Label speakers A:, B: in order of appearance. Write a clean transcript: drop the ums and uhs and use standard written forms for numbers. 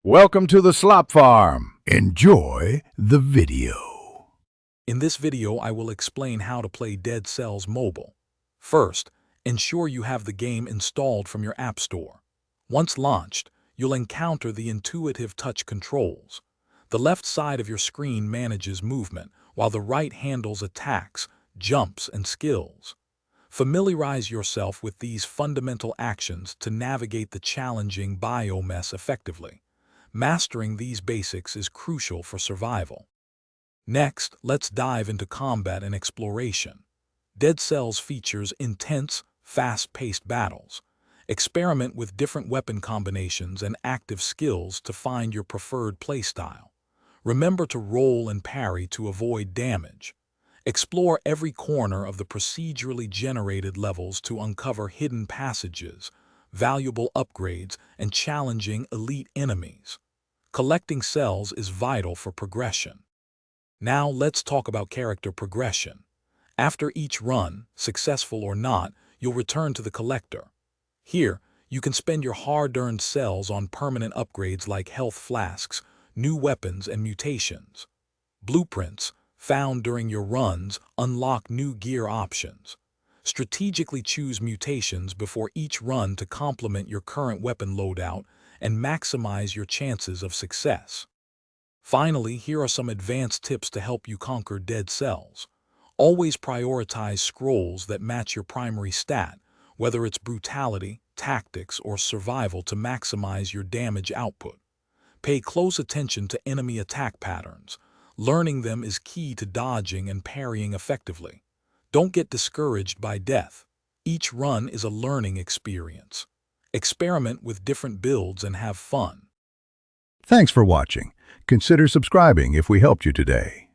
A: Welcome to the Slop Farm. Enjoy the video.
B: In this video, I will explain how to play Dead Cells Mobile. First, ensure you have the game installed from your App Store. Once launched, you'll encounter the intuitive touch controls. The left side of your screen manages movement, while the right handles attacks, jumps, and skills. Familiarize yourself with these fundamental actions to navigate the challenging biomess effectively. Mastering these basics is crucial for survival. Next, let's dive into combat and exploration. Dead Cells features intense, fast-paced battles. Experiment with different weapon combinations and active skills to find your preferred playstyle. Remember to roll and parry to avoid damage. Explore every corner of the procedurally generated levels to uncover hidden passages, valuable upgrades, and challenging elite enemies. Collecting cells is vital for progression. Now let's talk about character progression. After each run, successful or not, you'll return to the collector. Here, you can spend your hard-earned cells on permanent upgrades like health flasks, new weapons, and mutations. Blueprints, found during your runs, unlock new gear options. Strategically choose mutations before each run to complement your current weapon loadout and maximize your chances of success. Finally, here are some advanced tips to help you conquer Dead Cells. Always prioritize scrolls that match your primary stat, whether it's brutality, tactics, or survival, to maximize your damage output. Pay close attention to enemy attack patterns. Learning them is key to dodging and parrying effectively. Don't get discouraged by death. Each run is a learning experience. Experiment with different builds and have fun.
A: Thanks for watching. Consider subscribing if we helped you today.